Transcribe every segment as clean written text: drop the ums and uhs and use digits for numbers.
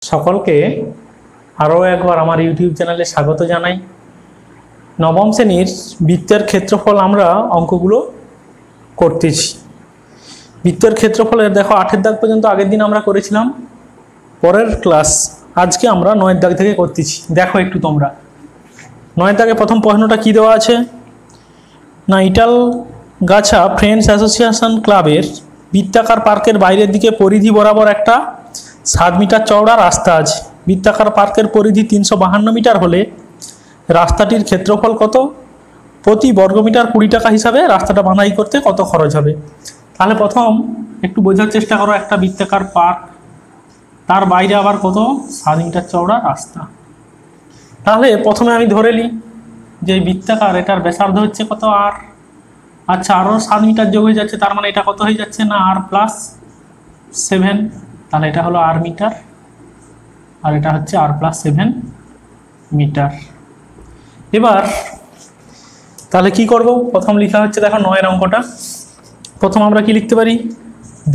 সকলকে আরও একবার আমার ইউটিউব চ্যানেলে স্বাগত জানাই। নবম শ্রেণীর বৃত্তের ক্ষেত্রফল আমরা অঙ্কগুলো করতেছি। বৃত্তের ক্ষেত্রফলের দেখো 8 দাগ পর্যন্ত আগের দিন আমরা করেছিলাম। পরের ক্লাস আজকে আমরা 9 দাগ থেকে করতেছি। দেখো একটু তোমরা 9 দাগে প্রথম প্রশ্নটা কি দেওয়া আছে না, ইটালগাছা ফ্রেন্ডস অ্যাসোসিয়েশন ক্লাবের বৃত্তাকার পার্কের বাইরের দিকে পরিধি বরাবর একটা 7 মিটার চওড়া রাস্তা আছে। বৃত্তাকার পার্কের পরিধি 352 মিটার হলে রাস্তাটির ক্ষেত্রফল কত? প্রতি বর্গমিটার 20 টাকা হিসাবে রাস্তাটা বাঁধাই করতে কত খরচ হবে? তাহলে প্রথম একটু বোঝার চেষ্টা করো, একটা বৃত্তাকার পার্ক, তার বাইরে আবার কত 7 মিটার চওড়া রাস্তা। তাহলে প্রথমে আমি ধরে নিই যে বৃত্তাকার, এটার ব্যাসার্ধ হচ্ছে কত আর, আচ্ছা আরও 7 মিটার যোগ হয়ে যাচ্ছে, তার মানে এটা কত হয়ে যাচ্ছে না r+7, তাহলে এটা হলো r মিটার আর এটা হচ্ছে r+7 মিটার। এবার তাহলে কি করব, প্রথম লেখা হচ্ছে দেখো 9 এর অঙ্কটা। প্রথম আমরা কি লিখতে পারি,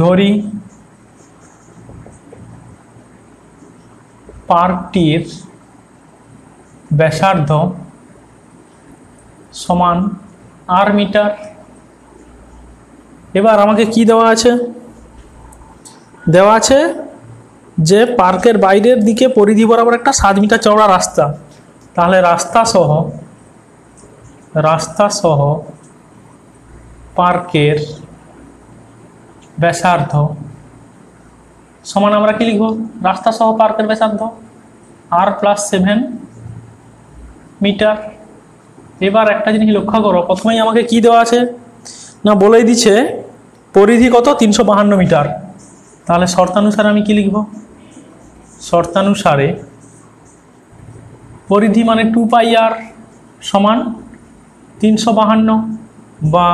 ধরি পার্কটির ব্যাসার্ধ সমান r মিটার। এবার আমাকে কি দেওয়া আছে, দেওয়া আছে যে পার্কের বাইরের দিকে পরিধি বরাবর একটা 7 মিটার চওড়া রাস্তা। তাহলে রাস্তা সহ পার্কের ব্যাসার্ধ সমান আমরা কি লিখব, রাস্তা সহ পার্কের ব্যাসার্ধ r+7 মিটার। এবার একটা জিনিস লক্ষ্য করো, প্রথমেই আমাকে কি দেওয়া আছে না, বলেই দিচ্ছে পরিধি কত 352 মিটার। তাহলে শর্তানুসারে আমি কি লিখব, শর্তানুসারে পরিধি মানে 2πr সমান 352 বা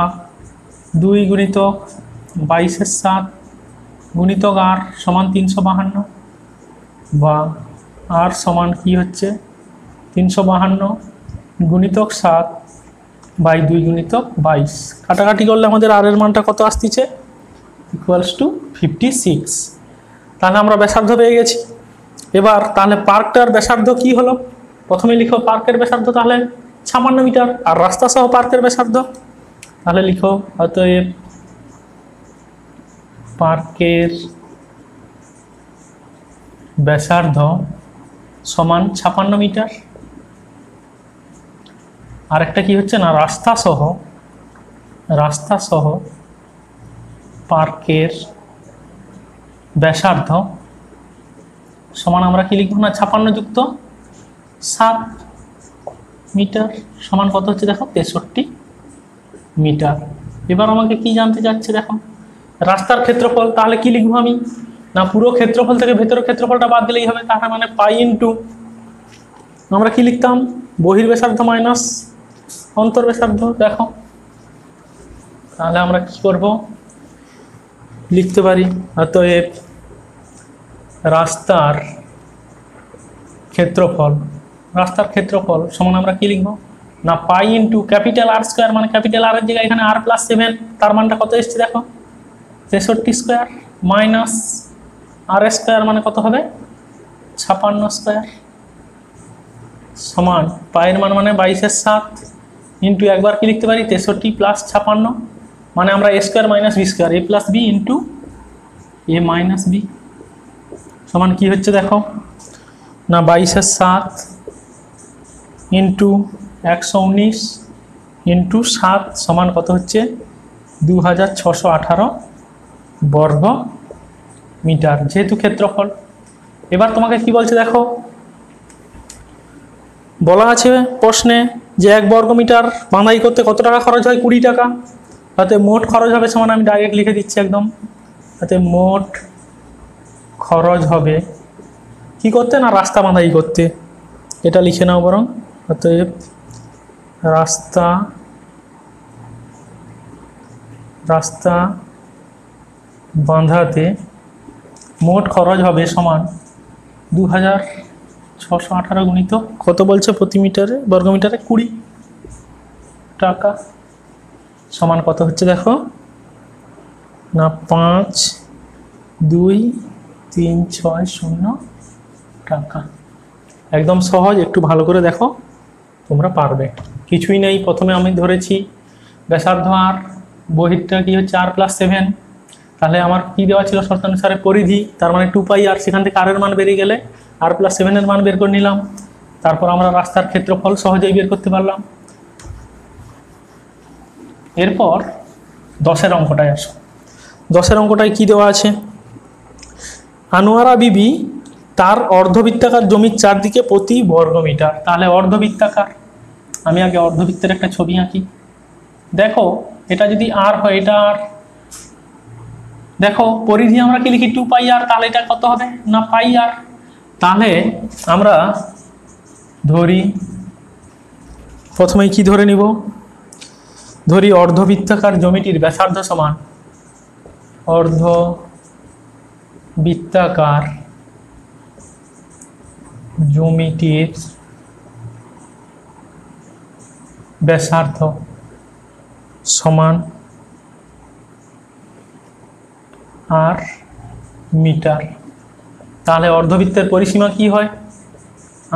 2 গুণিতক 22/7 গুণিতক r সমান 352 বা r সমান কি হচ্ছে 352 গুণিতক 7/2 গুণিতক 22। কাটাকাটি করলে আমাদের r এর মানটা কত আসতেছে, =56। তাহলে আমরা ব্যাসার্ধ পেয়ে গেছি। এবার তাহলে পার্কটার ব্যাসার্ধ কি হলো, প্রথমে লিখো পার্কের ব্যাসার্ধ তাহলে 56 মিটার আর রাস্তা সহ পার্কের ব্যাসার্ধ, তাহলে লিখো অতএব পার্কের ব্যাসার্ধ সমান 56 মিটার। আর একটা কি হচ্ছে না, রাস্তা সহ পার্কের ব্যাসার্ধ সমান আমরা কি লিখব না, 56 যুক্ত 7 মিটার সমান কত হচ্ছে দেখো 63 মিটার। এবার আমাকে কি জানতে চাচ্ছে দেখো, রাস্তার ক্ষেত্রফল। তাহলে কি লিখবো আমি না, পুরো ক্ষেত্রফল থেকে ভেতরের ক্ষেত্রফলটা বাদ দিলেই হবে। তাহলে মানে পাই ইন্টু আমরা কি লিখতাম, বহির্ব্যাসার্ধ মাইনাস অন্তর্ব্যাসার্ধ। দেখো তাহলে আমরা কি করব, লিখতে পারি অতএব রাস্তার ক্ষেত্রফল সমান আমরা কি লিখবো না, pi into capital R square, মানে ক্যাপিটাল R এর জায়গায় এখানে r+7, তার মানটা কত এসছে দেখো 63 স্কোয়ার মাইনাস r স্কোয়ার মানে কত হবে 56 স্কোয়ার সমান পায়ের মান মানে 22/7 ইন্টু একবার কি লিখতে পারি 63 + 56, মানে আমরা a square minus b square a+b into a-b সমান কি হচ্ছে দেখো না 22/7 ইন্টু 119 ইন্টু 7 সমান কত হচ্ছে 2618 বর্গ মিটার, যেহেতু ক্ষেত্রফল। এবার তোমাকে কি বলছে দেখো, বলা আছে প্রশ্নে যে 1 বর্গ মিটার বাঁধাই করতে কত টাকা খরচ হয়, 20 টাকা। তাতে মোট খরচ হবে সমান, আমি ডাইরেক্ট লিখে দিচ্ছি একদম, তাতে মোট খরচ হবে কি করতে না, রাস্তা বাঁধাই করতে। এটা লিখে নাও বরং, অতএব রাস্তা বাঁধাতে মোট খরচ হবে সমান 2618 গুণিত কত বলছে প্রতি মিটারে বর্গমিটারে 20 টাকা সমান কত হচ্ছে দেখো না 5, 2, 3, 6, 0, টাকা। একদম সহজ, একটু ভালো করে দেখো, তোমরা পারবে। কিছুই নেই, প্রথমে আমি ধরেছি ব্যাসার্ধ আর, বহিরটা কি হচ্ছে r+7, তাহলে আমার কি দেওয়া ছিল শর্তানুসারে পরিধি, তার মানে 2πr, সেখান থেকে r এর মান বেরিয়ে গেলে r+7 এর মান বের করে নিলাম। তারপর আমরা রাস্তার ক্ষেত্রফল সহজেই বের করতে পারলাম। এরপর 10-এর অঙ্কটায় আসো। 10-এর অঙ্কটায় কি দেওয়া আছে? আনোয়ারা বিবি তার অর্ধবৃত্তাকার জমির চারদিকে প্রতি বর্গমিটার। তাহলে অর্ধবৃত্তাকার, আমি আগে অর্ধবৃত্তের একটা ছবি আঁকি। দেখো এটা যদি আর হয়, এটা আর, দেখো পরিধি আমরা কি লিখি 2πr, তাহলে এটা কত হবে না πr। তাহলে আমরা ধরি, প্রথমেই কি ধরে নিব, ধরি অর্ধবৃত্তাকার জমিটির ব্যাসার্ধ সমান, অর্ধবৃত্তাকার জমিটির ব্যাসার্ধ সমান আর মিটার। তাহলে অর্ধবৃত্তের পরিসীমা কি হয়?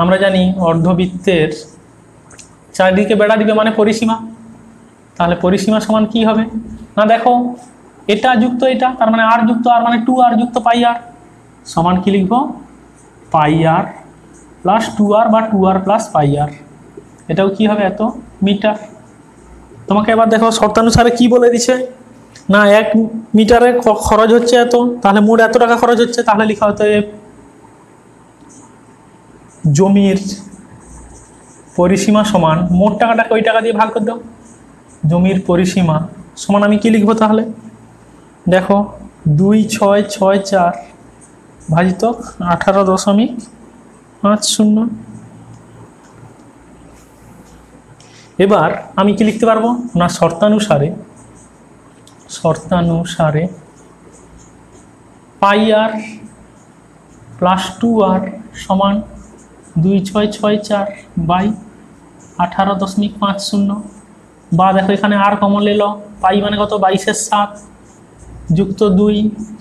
আমরা জানি অর্ধবৃত্তের চারিদিকে বেড়া দিবে মানে পরিসীমা। তাহলে পরিসীমা সমান কি হবে না, দেখো এটা যুক্ত এটা, তার মানে আর যুক্ত আর, মানে 2r যুক্ত πr সমান কি লিখবো, πr প্লাস 2r বা 2r প্লাস πr। এটাও কি হবে, এত মিটার। তোমাকে এবার দেখো শর্তানুসারে কি বলে দিছে না, 1 মিটারে খরচ হচ্ছে এত, তাহলে মোট এত টাকা খরচ হচ্ছে। তাহলে লেখা হতো জমির পরিসীমা সমান, মোট টাকাটাকে ওই টাকা দিয়ে ভাগ করে দাও, জমির পরিসীমা সমান আমি কি লিখবো তাহলে, দেখো 2664 ভাজিত 18.50। এবার আমি কি লিখতে পারবো না, শর্তানুসারে πr প্লাস 2r সমান 2664 বাই 18.50। বা দেখো এখানে আর কমন নিল, পাই মানে কত 22/7 যুক্ত 2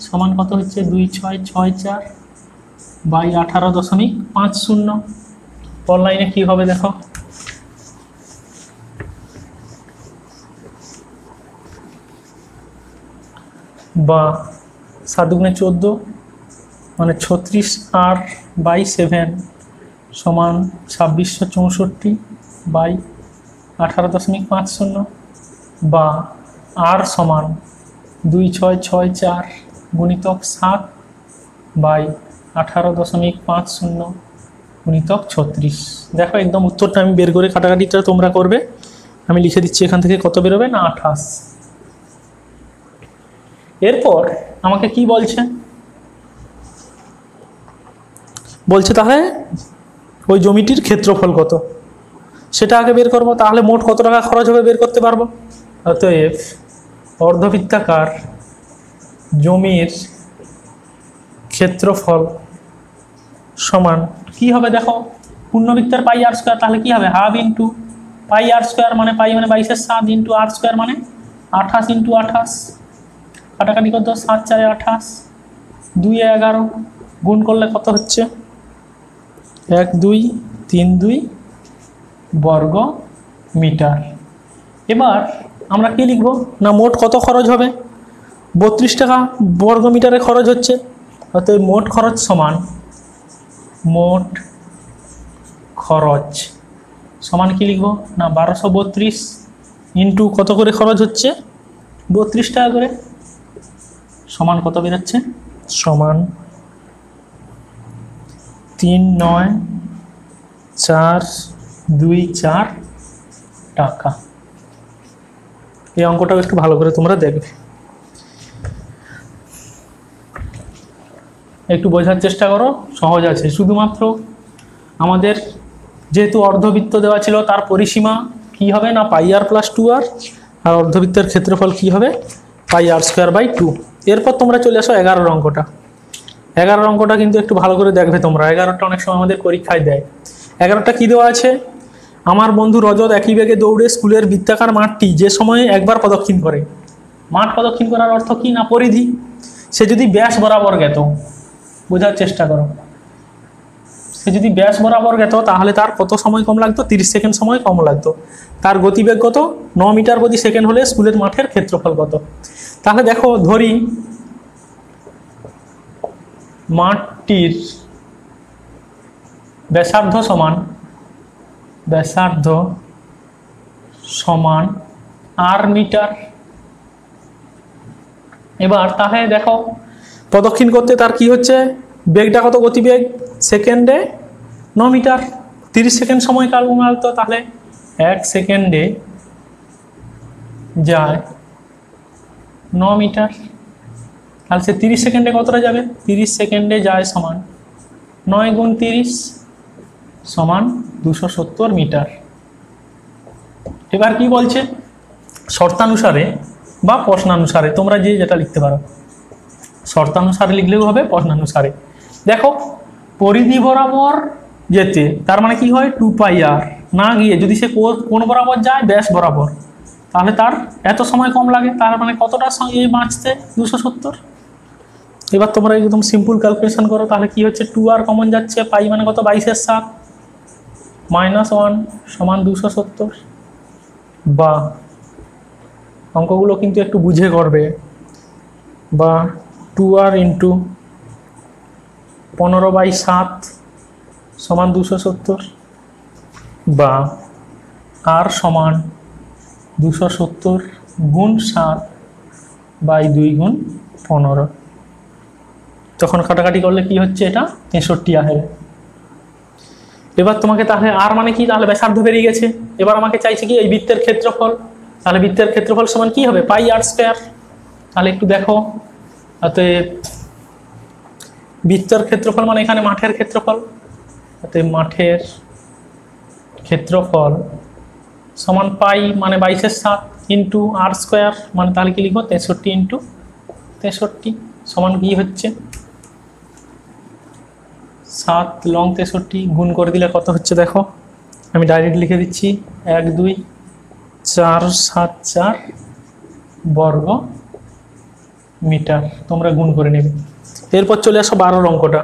সমান কত হচ্ছে 2664 বাই 18.50। পর লাইনে কি হবে দেখো, বা 7×14 মানে 36r বাই 7 সমান 2664 বাই 18.50, বা আর সমান 2664 গুণিতক 7 বাই 18.50 গুণিতক 36। দেখো একদম উত্তরটা আমি বের করে, কাটাকাটিটা তোমরা করবে, আমি লিখে দিচ্ছি এখান থেকে কত বেরোবে না 28। এরপর আমাকে কি বলছে, বলছে তাহলে ওই জমিটির ক্ষেত্রফল কত সেটা আগে বের করব। তাহলে মোট কত টাকা খরচ হবে বের করতে পারবো। অতএব অর্ধবৃত্তাকার জমির ক্ষেত্রফল সমান কি হবে, দেখো পূর্ণবৃত্তের πr², তাহলে কি হবে হাফ ইন্টু πr² মানে পাই মানে 22/7 ইন্টু r² মানে 28 ইন্টু 28, কাটাকাটি কত 7×4 28, 2 11 গুণ করলে কত হচ্ছে 1232 বর্গ মিটার। এবার আমরা কি লিখব না, মোট কত খরচ হবে, 32 টাকা বর্গ মিটারে খরচ হচ্ছে। অতএব মোট খরচ সমান, মোট খরচ সমান কি লিখব না 1232 ইন্টু কত করে খরচ হচ্ছে 32 টাকা করে, সমান কত বেরোচ্ছে, সমান 39424 টাকা। এই অঙ্কটাও একটু ভালো করে তোমরা দেখবে, একটু বোঝার চেষ্টা করো, সহজ আছে। শুধুমাত্র আমাদের যেহেতু অর্ধবৃত্ত দেওয়া ছিল তার পরিসীমা কি হবে না πr প্লাস 2r, আর অর্ধবৃত্তের ক্ষেত্রফল কি হবে πr²/2। এরপর তোমরা চলে আসো 11 অঙ্কটা। 11 অঙ্কটা কিন্তু একটু ভালো করে দেখবে তোমরা, 11টা অনেক সময় আমাদের পরীক্ষায় দেয়। 11টা কি দেওয়া আছে, আমার বন্ধু রজত একই বেগে দৌড়ে স্কুলের বৃত্তাকার মাঠটি যে সময়ে একবার প্রদক্ষিণ করে। মাঠ প্রদক্ষিণ করার অর্থ কি না পরিধি, সে যদি ব্যাস বরাবর গেত, বোঝার চেষ্টা করো। সে যদি ব্যাস বরাবর যেত তাহলে তার কত সময় কম লাগতো, 30 সেকেন্ড সময় কম লাগতো। তার গতিবেগ কত, 9 মিটার প্রতি সেকেন্ড হলে স্কুলের মাঠের ক্ষেত্রফল কত। তাহলে দেখো ধরি মাঠটির ব্যাসার্ধ সমান আর মিটার। এবার তাহলে দেখো প্রদক্ষিণ করতে তার কি হচ্ছে, বেগটা কত, গতিবেগ সেকেন্ডে 9 মিটার, 30 সেকেন্ড সময় কাল লাগতো। তাহলে 1 সেকেন্ডে যায় 9 মিটার। তাহলে সে 30 সেকেন্ডে কতটা যাবে, 30 সেকেন্ডে যায় সমান 9 গুণ 30 সমান 270 মিটার। এবার কি বলছে, শর্তানুসারে বা প্রশ্নানুসারে, তোমরা যে যেটা লিখতে পারো, শর্তানুসারে লিখলেও হবে, প্রশ্নানুসারে। দেখো পরিধি বরাবর যেতে তার মানে কি হয় 2πr, না গিয়ে যদি সে কোন বরাবর যায়, ব্যাস বরাবর, তাহলে তার এত সময় কম লাগে। তার মানে কতটা বাঁচতে, 270। এবার তোমরা একদম সিম্পল ক্যালকুলেশন করো, তাহলে কি হচ্ছে 2r কমন যাচ্ছে, পাই মানে কত, 22/7 -1 সমান 270। বা অঙ্কগুলো কিন্তু একটু বুঝে করবে, বা 2r × 15/7 সমান 270, বা r সমান 270 গুণ 7/2 গুণ 15। তখন কাটাকাটি করলে কি হচ্ছে, এটা 63 আসে। এবার তোমাকে তাহলে আর মানে কি, তাহলে ব্যাসার্ধ বেরিয়ে গেছে। এবার আমাকে চাইছে কি এই বৃত্তের ক্ষেত্রফল, তাহলে বৃত্তের ক্ষেত্রফল সমান কি হবে, πr²। তাহলে একটু দেখো, অতএব বৃত্তের ক্ষেত্রফল মানে এখানে মাঠের ক্ষেত্রফল, অতএব মাঠের ক্ষেত্রফল সমান পাই মানে 22/7 × r² মানে তাহলে কি লিখবো, 63 × 63 সমান কি হচ্ছে 7 লং 63 গুণ করে দিলে কত হচ্ছে, দেখো আমি ডাইরেক্ট লিখে দিচ্ছি, 1 2 4 7 4 বর্গ মিটার। তোমরা গুণ করে নেবে। এরপর চলে আসো 12 অঙ্কটা।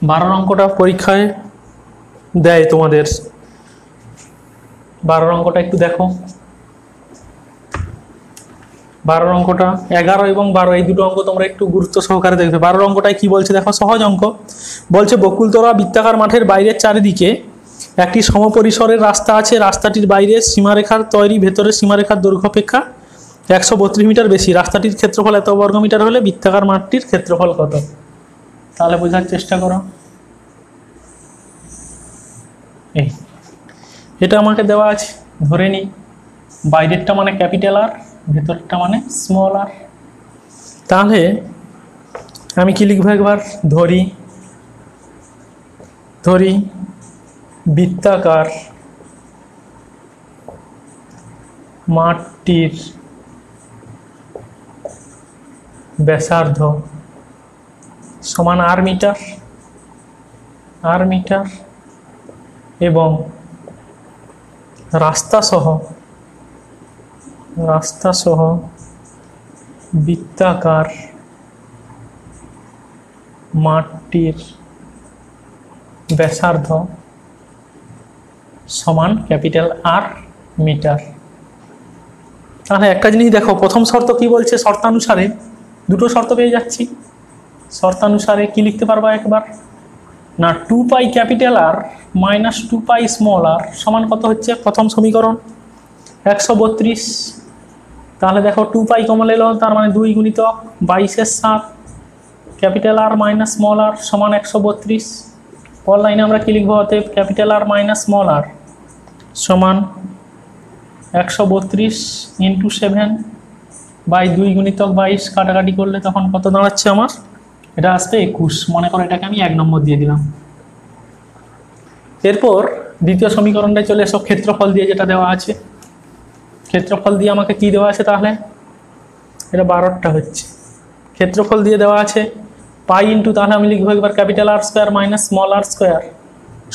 12 অঙ্কটা পরীক্ষায় দেয় তোমাদের। 12 অঙ্কটা একটু দেখো। 12 অঙ্কটা 11 এবং 12 এই দুটো অঙ্ক তোমরা একটু গুরুত্ব সহকারে দেখবে। 12 অঙ্কটায় কি বলছে দেখো, সহজ অঙ্ক। বলছে বকুলতলা বৃত্তাকার মাঠের বাইরের চারিদিকে একটি সমপরিসরের রাস্তা আছে। রাস্তাটির বাইরের সীমারেখার তৈরি ভেতরের সীমারেখার দৈর্ঘ্য অপেক্ষা 132 মিটার বেশি। রাস্তাটির ক্ষেত্রফল এত বর্গমিটার হলে বৃত্তাকার মাঠটির ক্ষেত্রফল কত। তাহলে বোঝার চেষ্টা করো। এই এটা আমাকে দেওয়া আছে, ধরে নিই বাইরেরটা মানে ক্যাপিটাল আর, ভেতরটা মানে স্মল আর। তাহলে আমি কি লিখবো, একবার ধরি বৃত্তাকার মাঠটির ব্যাসার্ধ সমান r মিটার এবং রাস্তা সহ বৃত্তাকার মাঠটির ব্যাসার্ধ সমান ক্যাপিটাল R মিটার। তাহলে একটা জিনিস দেখো, প্রথম শর্ত কি বলছে, শর্তানুসারে দুটো শর্ত পেয়ে যাচ্ছি। শর্তানুসারে কি লিখতে পারবা একবার না, 2π capital R minus 2π small r সমান কত হচ্ছে, প্রথম সমীকরণ 132। তাহলে দেখো 2π কমন এলো, তার মানে 2 গুণিতক 22/7 capital R minus small r সমান 132। পর লাইনে আমরা কি লিখবো, অতএব capital R minus small r সমান 132 × 7/2 গুণিতক 22। কাটাকাটি করলে তখন কত দাঁড়াচ্ছে আমার, এটা আসবে 21। মনে করো এটাকে আমি 1 নম্বর দিয়ে দিলাম। এরপর দ্বিতীয় সমীকরণটায় চলে এসব, ক্ষেত্রফল দিয়ে যেটা দেওয়া আছে। ক্ষেত্রফল দিয়ে আমাকে কি দেওয়া আছে, তাহলে এটা 12টা হচ্ছে। ক্ষেত্রফল দিয়ে দেওয়া আছে পাই ইন্টু, তাহলে আমি লিখবো একবার capital R² minus small r²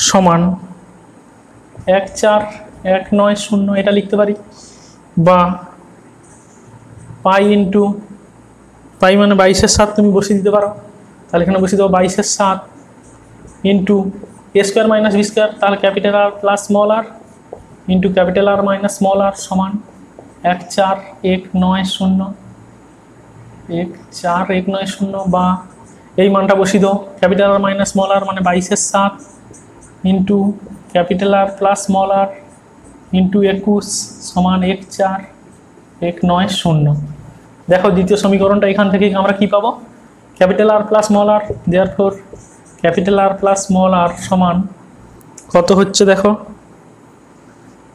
সমান 14190 এটা লিখতে পারি। বা পাই ইন্টু, পাই মানে 22/7 তুমি বসিয়ে দিতে পারো। তাহলে এখানে বসিয়ে দেবো 22/7 into a square minus b square, তাহলে capital R plus small R into capital R minus small R সমান 1 4 1 9 0 1 4 1 9 0, বা এই মানটা বসিয়ে দাও, capital R minus small R মানে 22 7 into capital R plus small R into 21 সমান 1 4 1 9 0। দেখো দ্বিতীয় সমীকরণটা এখান থেকে আমরা কি পাবো, capital R plus small R, therefore capital R plus small R সমান কত হচ্ছে দেখো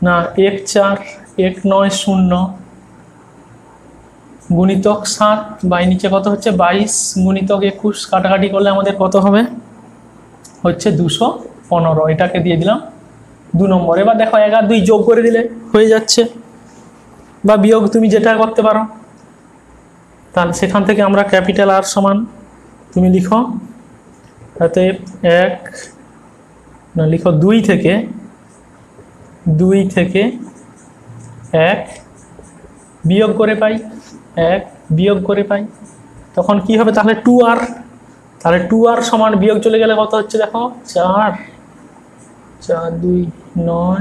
না 1 4 1 9 0 গুণিতক 7 বাই নিচে কত হচ্ছে 22 গুণিতক 21, কাটাকাটি করলে আমাদের কত হবে হচ্ছে 215, এটাকে দিয়ে দিলাম 2 নম্বর। এবার দেখো 1 আর 2 যোগ করে দিলে হয়ে যাচ্ছে, বা বিয়োগ তুমি যেটা করতে পারো। তাহলে সেখান থেকে আমরা ক্যাপিটাল আর সমান তুমি লিখো, অতএব 1 না লিখো 2 থেকে 1 বিয়োগ করে পাই 1 বিয়োগ করে পাই, তখন কি হবে তাহলে 2r, তাহলে 2r সমান বিয়োগ চলে গেলে কত হচ্ছে দেখো 4 4 2 9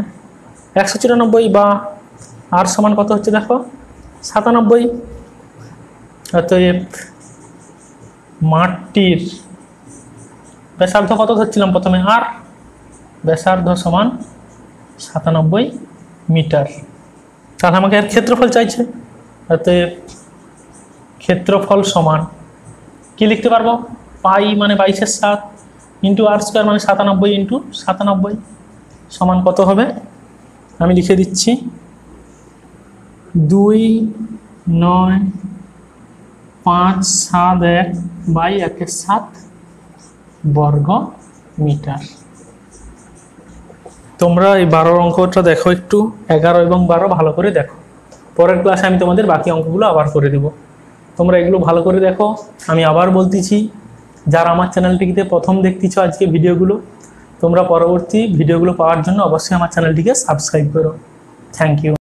194, বা আর সমান কত হচ্ছে দেখো 97। অতএব মাঠটির ব্যাসার্ধ কত ধরছিলাম প্রথমে আর, ব্যাসার্ধ সমান 97 মিটার। তাহলে আমাকে এর ক্ষেত্রফল চাইছে, অতএব ক্ষেত্রফল সমান কি লিখতে পারবো, পাই মানে 22 7 ইন্টু আর স্কোয়ার মানে 97 ইন্টু 97 সমান কত হবে, আমি লিখে দিচ্ছি 2 9 5 7 1 বাই 1 7 বর্গ মিটার। তোমরা এই 12 অঙ্কটা দেখো, একটু 11 এবং 12 ভালো করে দেখো, পরের ক্লাসে আমি তোমাদের বাকি অঙ্কগুলো আবার করে দেব। তোমরা এগুলো ভালো করে দেখো। আমি আবার বলতেছি, যারা আমার চ্যানেলটিতে প্রথম দেখতেছো আজকে ভিডিওগুলো, তোমরা পরবর্তী ভিডিওগুলো পাওয়ার জন্য অবশ্যই আমার চ্যানেলটিকে সাবস্ক্রাইব করো। Thank you.